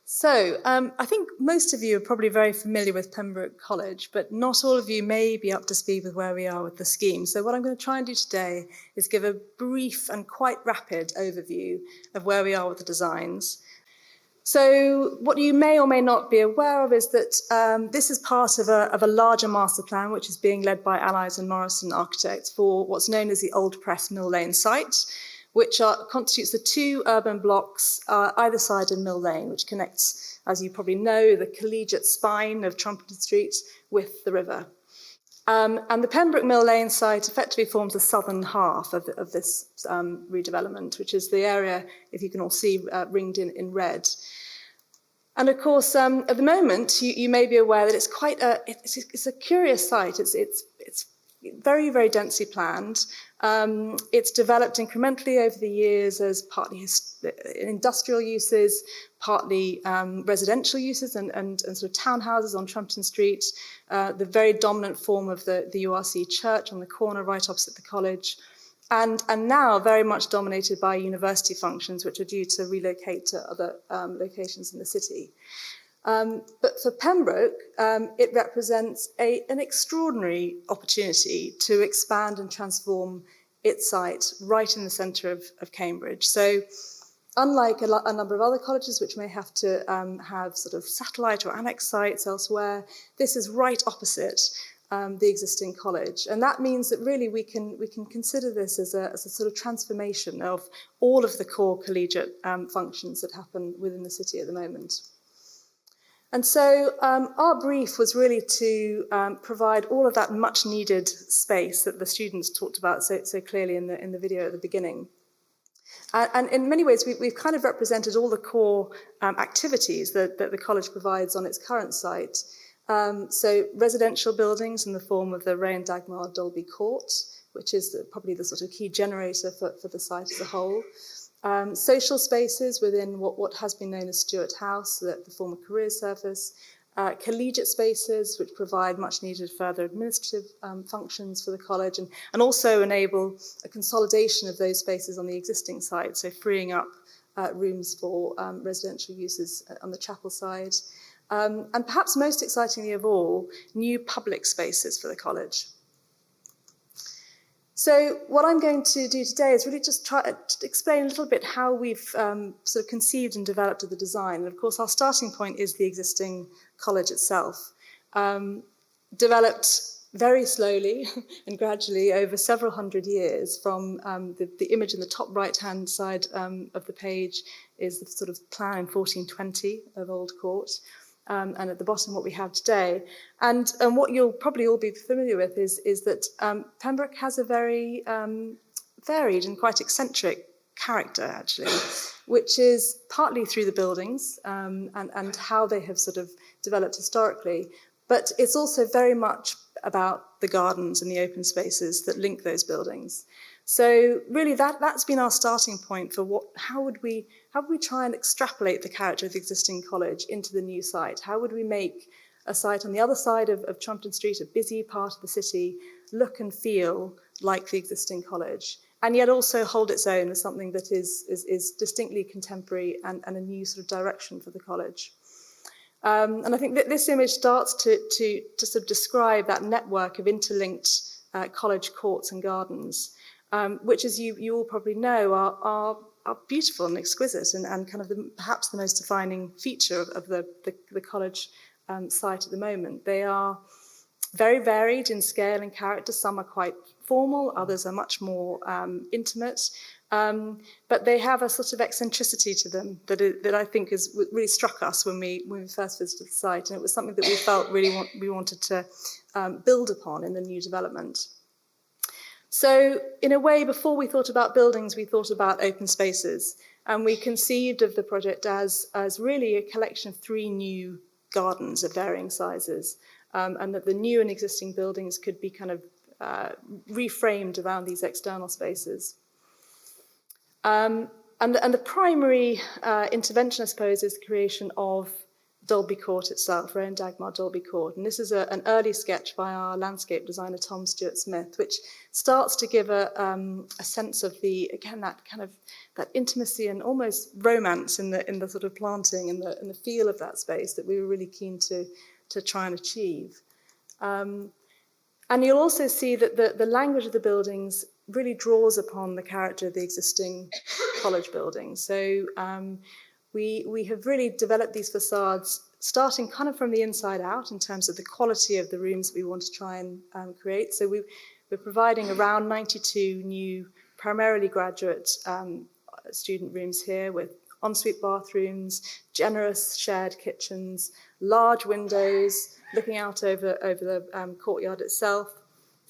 So, I think most of you are probably very familiar with Pembroke College, but not all of you may be up to speed with where we are with the scheme. So what I'm going to try and do today is give a brief and quite rapid overview of where we are with the designs. So what you may or may not be aware of is that this is part of a larger master plan, which is being led by Allies and Morrison Architects for what's known as the Old Press Mill Lane site, which constitutes the two urban blocks either side of Mill Lane, which connects, as you probably know, the collegiate spine of Trumpton Street with the river. And the Pembroke Mill Lane site effectively forms the southern half of this redevelopment, which is the area, if you can all see, ringed in red. And of course, at the moment, you may be aware that it's a curious site. It's very, very densely planned. It's developed incrementally over the years as partly industrial uses, partly residential uses and sort of townhouses on Trumpton Street, the very dominant form of the URC church on the corner right opposite the college, and now very much dominated by university functions, which are due to relocate to other locations in the city. But for Pembroke, it represents an extraordinary opportunity to expand and transform its site right in the centre of Cambridge. So unlike a number of other colleges which may have to have sort of satellite or annex sites elsewhere, this is right opposite the existing college. And that means that really we can consider this as a sort of transformation of all of the core collegiate functions that happen within the city at the moment. And so our brief was really to provide all of that much needed space that the students talked about so clearly in the video at the beginning. And in many ways, we've kind of represented all the core activities that the college provides on its current site. So residential buildings in the form of the Ray and Dagmar Dolby Court, which is probably the sort of key generator for the site as a whole. Social spaces within what has been known as Stuart House, the former careers service, collegiate spaces which provide much needed further administrative functions for the college and also enable a consolidation of those spaces on the existing site, so freeing up rooms for residential uses on the chapel side. And perhaps most excitingly of all, new public spaces for the college. So what I'm going to do today is really just try to explain a little bit how we've sort of conceived and developed the design. And of course, our starting point is the existing college itself, developed very slowly and gradually over several hundred years from the image in the top right-hand side of the page is the sort of plan in 1420 of Old Court. And at the bottom, what we have today. And what you'll probably all be familiar with is that Pembroke has a very varied and quite eccentric character, actually, which is partly through the buildings and how they have sort of developed historically, but it's also very much about the gardens and the open spaces that link those buildings. So really that's been our starting point for how would we try and extrapolate the character of the existing college into the new site? How would we make a site on the other side of Trumpton Street, a busy part of the city, look and feel like the existing college, and yet also hold its own as something that is distinctly contemporary and a new sort of direction for the college? And I think that this image starts to sort of describe that network of interlinked college courts and gardens, which, as you all probably know, are beautiful and exquisite and kind of perhaps the most defining feature of the college site at the moment. They are very varied in scale and character. Some are quite formal, others are much more intimate, but they have a sort of eccentricity to them that I think has really struck us when we first visited the site, and it was something that we felt we wanted to build upon in the new development. So in a way, before we thought about buildings, we thought about open spaces, and we conceived of the project as really a collection of 3 new gardens of varying sizes, and that the new and existing buildings could be kind of reframed around these external spaces. And the primary intervention, I suppose, is the creation of Dolby Court itself, Rowan Dagmar Dolby Court. And this is an early sketch by our landscape designer, Tom Stewart Smith, which starts to give a sense of that intimacy and almost romance in the sort of planting and the feel of that space that we were really keen to try and achieve. And you'll also see that the language of the buildings really draws upon the character of the existing college buildings. So we have really developed these facades starting kind of from the inside out in terms of the quality of the rooms that we want to try and create. So we're providing around 92 new, primarily graduate student rooms here with ensuite bathrooms, generous shared kitchens, large windows looking out over the courtyard itself.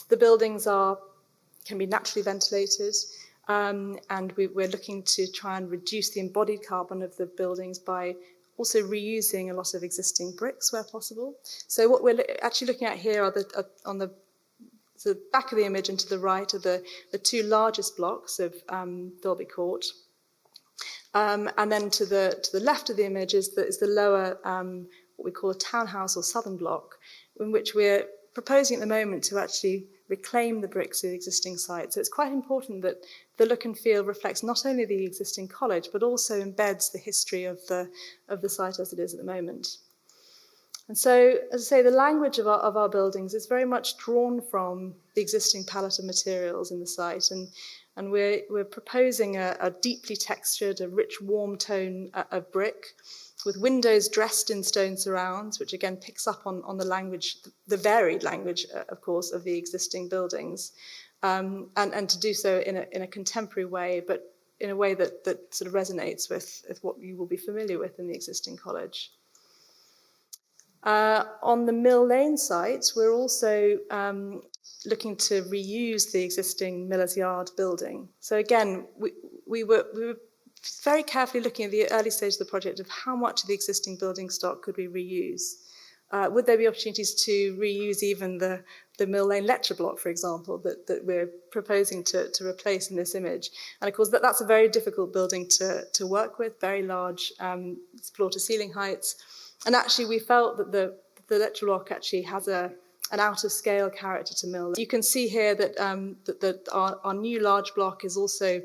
The buildings can be naturally ventilated. And we're looking to try and reduce the embodied carbon of the buildings by also reusing a lot of existing bricks where possible. So what we're actually looking at here are on the back of the image and to the right are the two largest blocks of Dolby Court. And then to the left of the image is the lower, what we call a townhouse or southern block, in which we're proposing at the moment to actually reclaim the bricks of the existing site. So it's quite important that the look and feel reflects not only the existing college, but also embeds the history of the site as it is at the moment. And so, as I say, the language of our buildings is very much drawn from the existing palette of materials in the site, and we're proposing a deeply textured, a rich, warm tone of brick, with windows dressed in stone surrounds, which again picks up on the language, the varied language, of course, of the existing buildings, and to do so in a contemporary way, but in a way that sort of resonates with what you will be familiar with in the existing college. On the Mill Lane site, we're also looking to reuse the existing Miller's Yard building. So again, we were very carefully looking at the early stage of the project of how much of the existing building stock could we reuse. Would there be opportunities to reuse even the Mill Lane lecture block, for example, that we're proposing to replace in this image? And of course, that's a very difficult building to work with, very large floor-to-ceiling heights. And actually, we felt that the lecture block actually has an out-of-scale character to Mill Lane. You can see here that our new large block is also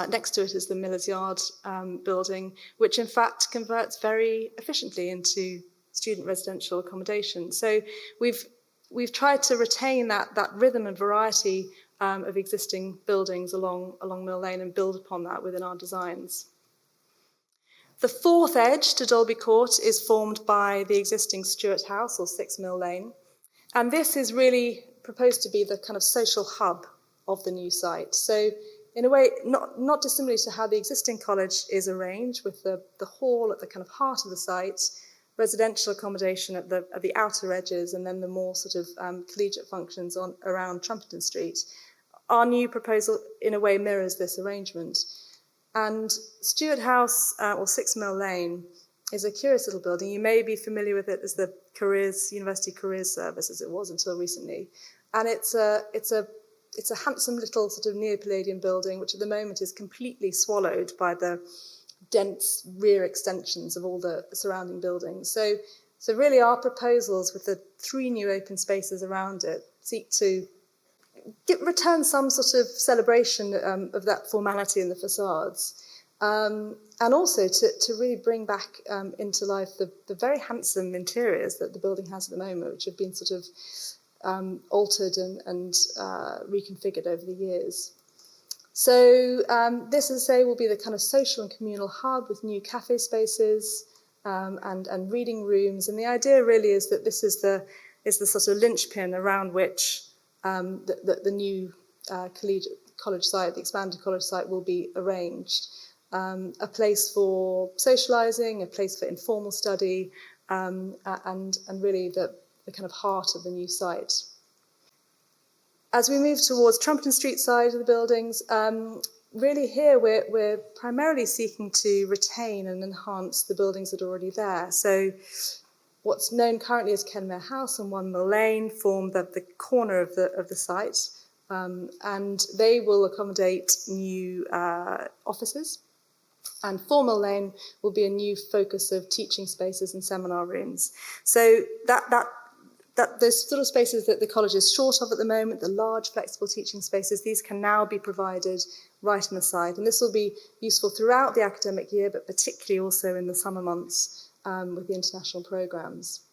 next to it is the Miller's Yard building, which in fact converts very efficiently into student residential accommodation. So we've tried to retain that rhythm and variety of existing buildings along Mill Lane and build upon that within our designs. The fourth edge to Dolby Court is formed by the existing Stuart House or 6 Mill Lane, and this is really proposed to be the kind of social hub of the new site. So in a way, not dissimilar to how the existing college is arranged, with the hall at the kind of heart of the site, residential accommodation at the outer edges, and then the more sort of collegiate functions around Trumpeton Street. Our new proposal, in a way, mirrors this arrangement. And Stuart House, or 6 Mill Lane, is a curious little building. You may be familiar with it as the University Careers Service, as it was until recently. And it's a handsome little sort of neo-Palladian building, which at the moment is completely swallowed by the dense rear extensions of all the surrounding buildings. So really our proposals with the 3 new open spaces around it seek to return some sort of celebration of that formality in the facades, and also to really bring back into life the very handsome interiors that the building has at the moment, which have been sort of altered and reconfigured over the years. So this, as I say, will be the kind of social and communal hub with new cafe spaces and reading rooms. And the idea really is that this is the sort of linchpin around which the new college site, the expanded college site, will be arranged. A place for socialising, a place for informal study, and really the kind of heart of the new site. As we move towards Trumpeton Street side of the buildings, really here we're primarily seeking to retain and enhance the buildings that are already there. So what's known currently as Kenmare House and 1 Mill Lane form the corner of the site, and they will accommodate new offices And Formal Lane will be a new focus of teaching spaces and seminar rooms. So those sort of spaces that the college is short of at the moment, the large flexible teaching spaces, these can now be provided right on the side. And this will be useful throughout the academic year, but particularly also in the summer months with the international programmes.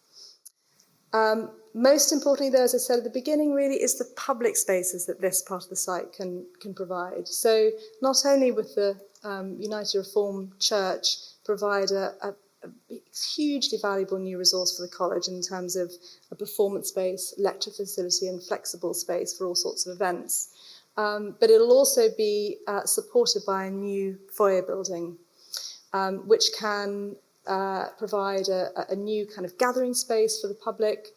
Most importantly, though, as I said at the beginning, really is the public spaces that this part of the site can provide. So not only with the United Reformed Church provide a hugely valuable new resource for the college in terms of a performance space, lecture facility and flexible space for all sorts of events. But it'll also be supported by a new foyer building, which can provide a new kind of gathering space for the public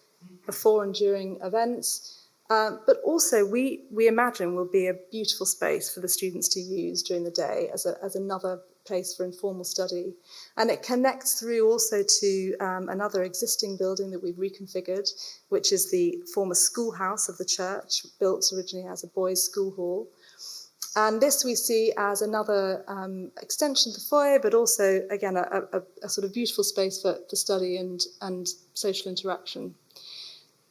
before and during events. But also we imagine will be a beautiful space for the students to use during the day as another place for informal study. And it connects through also to another existing building that we've reconfigured, which is the former schoolhouse of the church, built originally as a boys' school hall. And this we see as another extension of the foyer, but also, again, a sort of beautiful space for study and social interaction.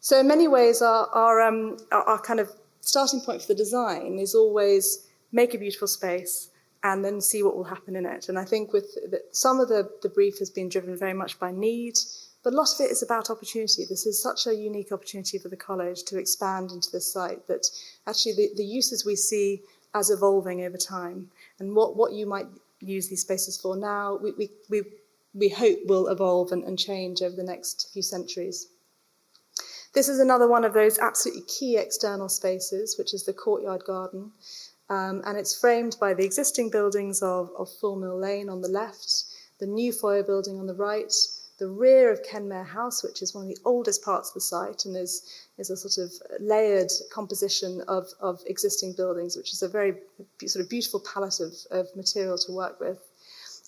So in many ways, our kind of starting point for the design is always make a beautiful space and then see what will happen in it. And I think some of the brief has been driven very much by need, but a lot of it is about opportunity. This is such a unique opportunity for the college to expand into this site that actually the uses we see as evolving over time, and what you might use these spaces for now, we hope will evolve and change over the next few centuries. This is another one of those absolutely key external spaces, which is the courtyard garden, and it's framed by the existing buildings of Full Mill Lane on the left, the new foyer building on the right, the rear of Kenmare House, which is one of the oldest parts of the site and is a sort of layered composition of existing buildings, which is a very sort of beautiful palette of material to work with.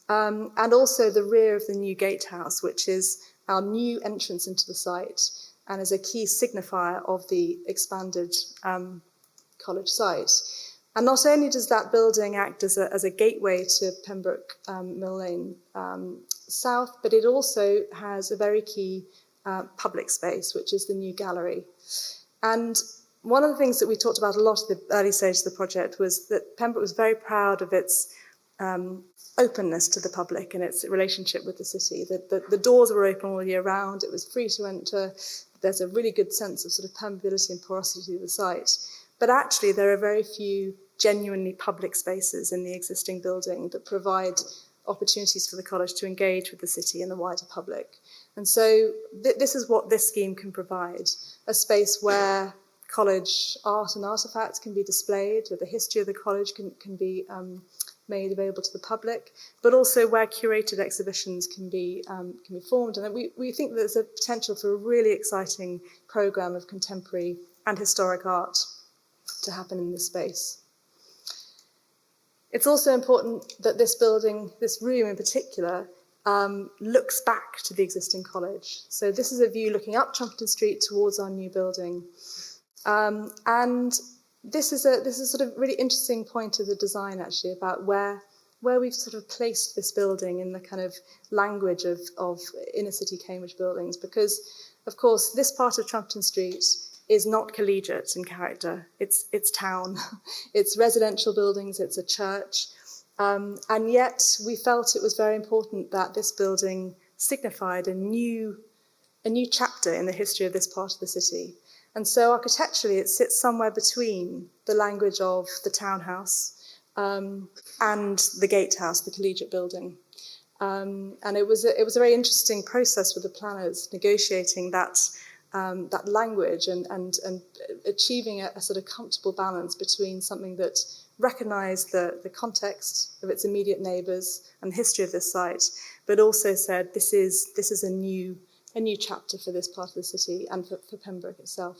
And also the rear of the new gatehouse, which is our new entrance into the site and is a key signifier of the expanded college site. And not only does that building act as a gateway to Pembroke Mill Lane South, but it also has a very key public space, which is the new gallery. And one of the things that we talked about a lot at the early stage of the project was that Pembroke was very proud of its openness to the public and its relationship with the city. The doors were open all year round, it was free to enter, there's a really good sense of sort of permeability and porosity to the site. But actually there are very few genuinely public spaces in the existing building that provide opportunities for the college to engage with the city and the wider public. And so this is what this scheme can provide, a space where college art and artefacts can be displayed, where the history of the college can be made available to the public, but also where curated exhibitions can be formed. And we think there's a potential for a really exciting programme of contemporary and historic art to happen in this space. It's also important that this building, this room in particular, looks back to the existing college. So this is a view looking up Trumpeton Street towards our new building. And this is a sort of really interesting point of the design, actually, about where we've sort of placed this building in the kind of language of inner city Cambridge buildings, because, of course, this part of Trumpeton Street is not collegiate in character. It's town, it's residential buildings, it's a church, and yet we felt it was very important that this building signified a new chapter in the history of this part of the city. And so architecturally, it sits somewhere between the language of the townhouse and the gatehouse, the collegiate building. And it was a very interesting process with the planners negotiating that language and achieving a sort of comfortable balance between something that recognised the context of its immediate neighbours and the history of this site, but also said this is a new chapter for this part of the city and for Pembroke itself.